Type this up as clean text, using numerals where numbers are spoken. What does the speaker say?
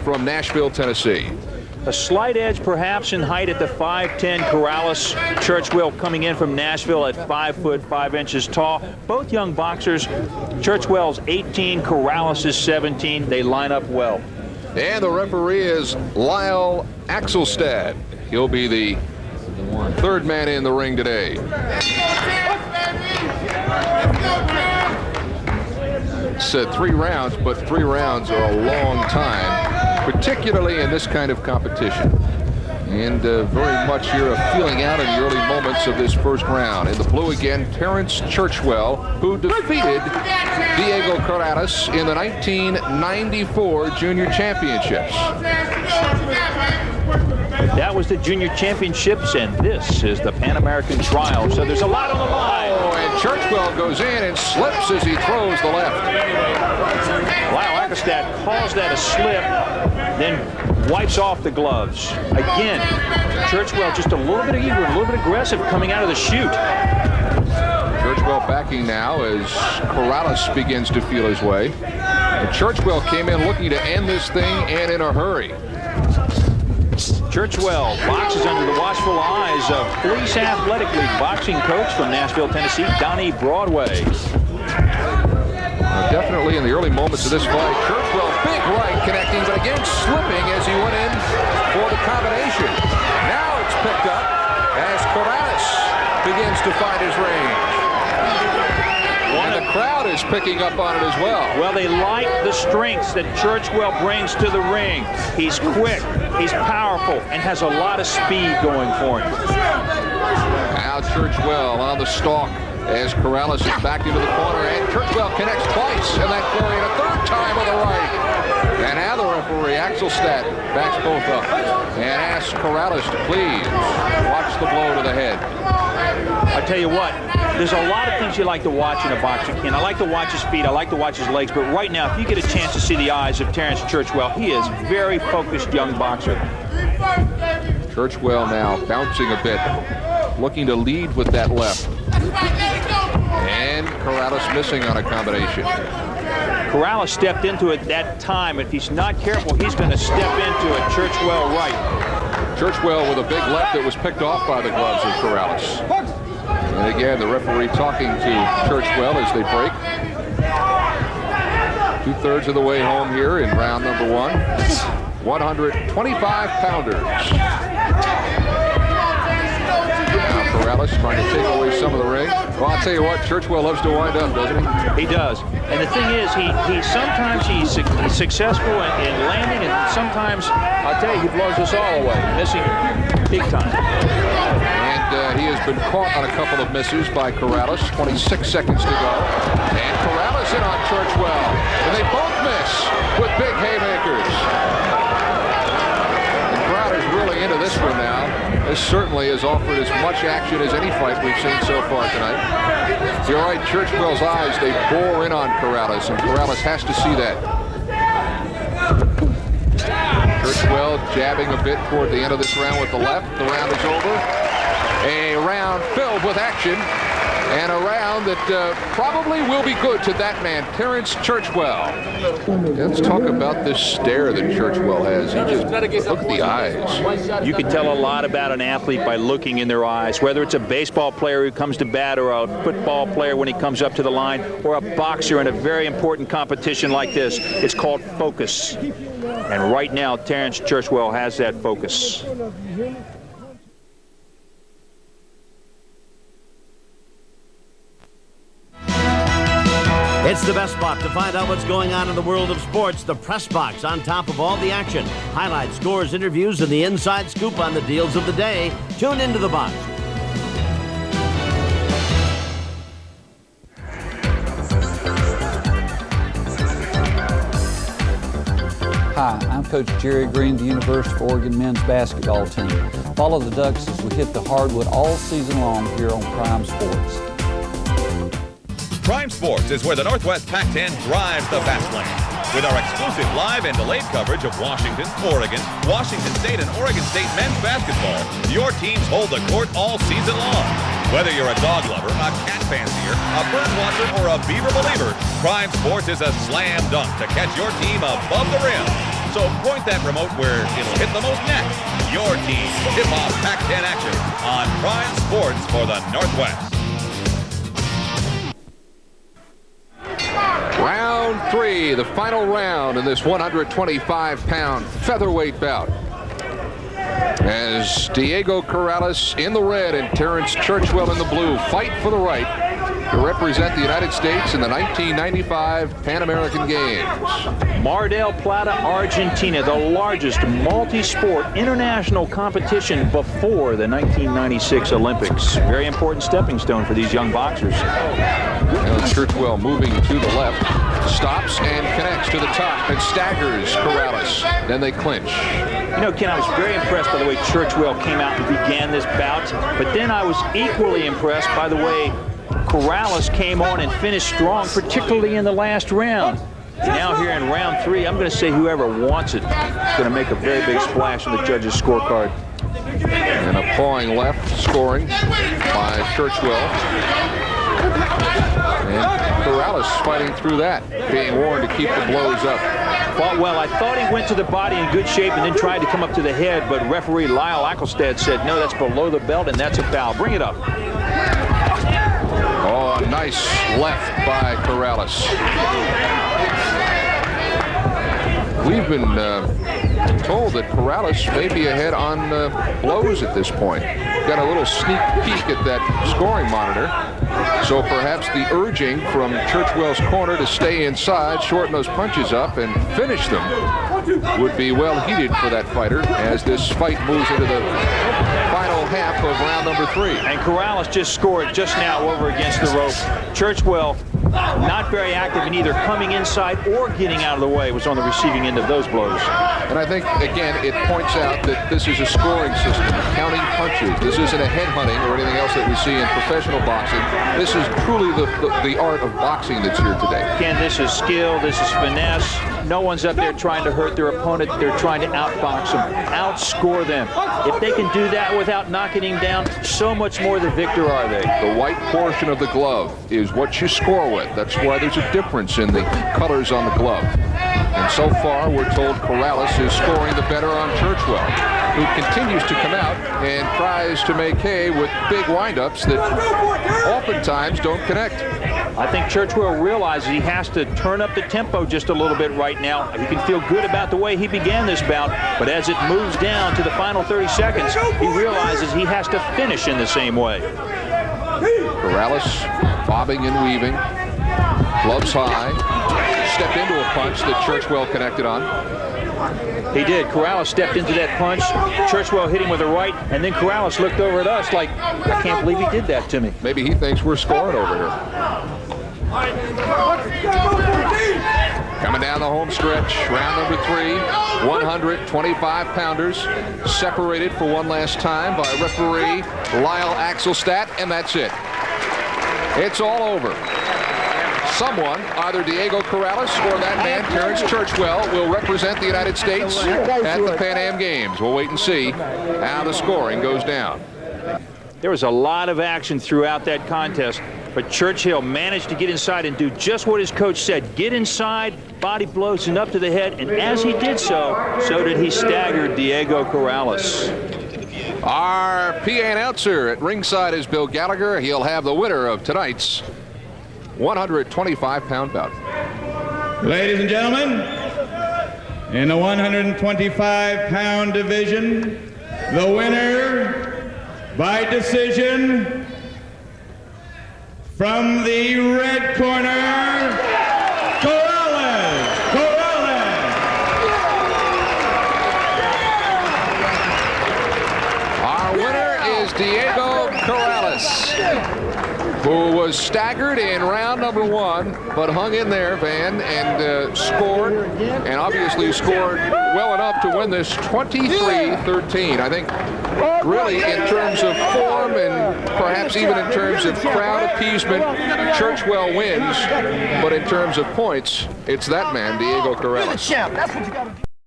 from Nashville, Tennessee. A slight edge perhaps in height at the 5'10". Corrales, Churchwell coming in from Nashville at 5 foot 5 inches tall. Both young boxers. Churchwell's 18, Corrales is 17. They line up well. And the referee is Lyle Axelstad. He'll be the third man in the ring today. Said 3 rounds, but 3 rounds are a long time, particularly in this kind of competition. And very much here a feeling out in the early moments of this first round. In the blue again, Terrence Churchwell, who defeated Diego Corrales in the 1994 Junior Championships. That was the Junior Championships, and this is the Pan American Trial. So there's a lot on the line. Oh, and Churchwell goes in and slips as he throws the left. Wow, Ackerstad calls that a slip, then wipes off the gloves. Again, Churchwell just a little bit eager, a little bit aggressive coming out of the chute. Churchwell backing now as Corrales begins to feel his way. And Churchwell came in looking to end this thing and in a hurry. Churchwell boxes under the watchful eyes of Police Athletic League boxing coach from Nashville, Tennessee, Donnie Broadway. Definitely in the early moments of this fight, Churchwell, big right connecting, but again slipping as he went in for the combination. Now it's picked up as Corrales begins to find his range. And the crowd is picking up on it as well. Well, they like the strengths that Churchwell brings to the ring. He's quick, he's powerful, and has a lot of speed going for him. Now Churchwell on the stalk as Corrales is backed into the corner, and Churchwell connects twice, and that flurry a third time with the right. And now the referee, Axelstad, backs both up and asks Corrales to please watch the blow to the head. I tell you what, there's a lot of things you like to watch in a boxer, Ken. I like to watch his feet, I like to watch his legs, but right now, if you get a chance to see the eyes of Terrence Churchwell, he is a very focused young boxer. Churchwell now bouncing a bit, looking to lead with that left. And Corrales missing on a combination. Corrales stepped into it that time. If he's not careful, he's going to step into a Churchwell right. Churchwell with a big left that was picked off by the gloves of Corrales. And again, the referee talking to Churchwell as they break. 2/3 of the way home here in round number 1. 125-pounders. Now Corrales trying to take away some of the ring. Well, I'll tell you what, Churchwell loves to wind up, doesn't he? He does. And the thing is, sometimes he's successful in landing, and sometimes, I'll tell you, he blows us all away, missing big time. And he has been caught on a couple of misses by Corrales. 26 seconds to go. And Corrales in on Churchwell. And they both miss with big haymakers. The crowd is really into this one now. This certainly has offered as much action as any fight we've seen so far tonight. You're right, Churchwell's eyes, they bore in on Corrales, and Corrales has to see that. Churchwell jabbing a bit toward the end of this round with the left. The round is over. A round filled with action, and a round that probably will be good to that man, Terrence Churchwell. Let's talk about this stare that Churchwell has. He just, look at the eyes. You can tell a lot about an athlete by looking in their eyes, whether it's a baseball player who comes to bat, or a football player when he comes up to the line, or a boxer in a very important competition like this. It's called focus. And right now, Terrence Churchwell has that focus. It's the best spot to find out what's going on in the world of sports. The Press Box on top of all the action. Highlights, scores, interviews, and the inside scoop on the deals of the day. Tune into the box. Hi, I'm Coach Jerry Green, the University of Oregon men's basketball team. Follow the Ducks as we hit the hardwood all season long here on Prime Sports. Prime Sports is where the Northwest Pac-10 drives the fast lane. With our exclusive live and delayed coverage of Washington, Oregon, Washington State, and Oregon State men's basketball, your teams hold the court all season long. Whether you're a dog lover, a cat fancier, a bird watcher, or a beaver believer, Prime Sports is a slam dunk to catch your team above the rim. So point that remote where it'll hit the most next. Your team tip-off Pac-10 action on Prime Sports for the Northwest. Round 3, the final round in this 125-pound featherweight bout. As Diego Corrales in the red and Terrence Churchwell in the blue fight for the right to represent the United States in the 1995 Pan American Games. Mar del Plata, Argentina, the largest multi-sport international competition before the 1996 Olympics. Very important stepping stone for these young boxers. Churchwell moving to the left, stops and connects to the top and staggers Corrales. Then they clinch. You know, Ken, I was very impressed by the way Churchwell came out and began this bout, but then I was equally impressed by the way Corrales came on and finished strong, particularly in the last round. Now here in round 3, I'm going to say whoever wants it is going to make a very big splash on the judges' scorecard. And a pawing left scoring by Churchwell. And Corrales fighting through that, being warned to keep the blows up. Fought well. I thought he went to the body in good shape and then tried to come up to the head, but referee Lyle Ackelstad said, no, that's below the belt and that's a foul. Bring it up. Oh, a nice left by Corrales. We've been told that Corrales may be ahead on blows at this point. Got a little sneak peek at that scoring monitor. So perhaps the urging from Churchwell's corner to stay inside, shorten those punches up, and finish them would be well heated for that fighter as this fight moves into the final half of round number 3. And Corrales just scored just now over against the rope. Churchwell not very active in either coming inside or getting out of the way, was on the receiving end of those blows. And I think, again, it points out that this is a scoring system, counting punches. This isn't a headhunting or anything else that we see in professional boxing. This is truly the art of boxing that's here today. Ken, this is skill, this is finesse. No one's up there trying to hurt their opponent. They're trying to outbox them, outscore them. If they can do that without knocking him down, so much more the victor are they. The white portion of the glove is what you score with. That's why there's a difference in the colors on the glove. And so far, we're told Corrales is scoring the better on Churchwell, who continues to come out and tries to make hay with big windups that oftentimes don't connect. I think Churchwell realizes he has to turn up the tempo just a little bit right now. He can feel good about the way he began this bout, but as it moves down to the final 30 seconds, he realizes he has to finish in the same way. Corrales bobbing and weaving, gloves high, stepped into a punch that Churchwell connected on. He did. Corrales stepped into that punch. Churchwell hit him with a right, and then Corrales looked over at us like, I can't believe he did that to me. Maybe he thinks we're scoring over here. Coming down the home stretch, round number 3, 125-pounders separated for one last time by referee Lyle Ackelstad, and that's it. It's all over. Someone, either Diego Corrales or that man, Terrence Churchwell, will represent the United States at the Pan Am Games. We'll wait and see how the scoring goes down. There was a lot of action throughout that contest, but Churchill managed to get inside and do just what his coach said. Get inside, body blows and up to the head, and as he did so did he stagger Diego Corrales. Our PA announcer at ringside is Bill Gallagher. He'll have the winner of tonight's 125-pound bout. Ladies and gentlemen, in the 125-pound division, the winner by decision from the red corner, Corrales. Our winner is Diego Corrales, who was staggered in round number 1, but hung in there, Van, and scored, and obviously scored well enough to win this 23-13. I think really in terms of form and perhaps even in terms of crowd appeasement, Churchwell wins, but in terms of points, it's that man, Diego Corrales.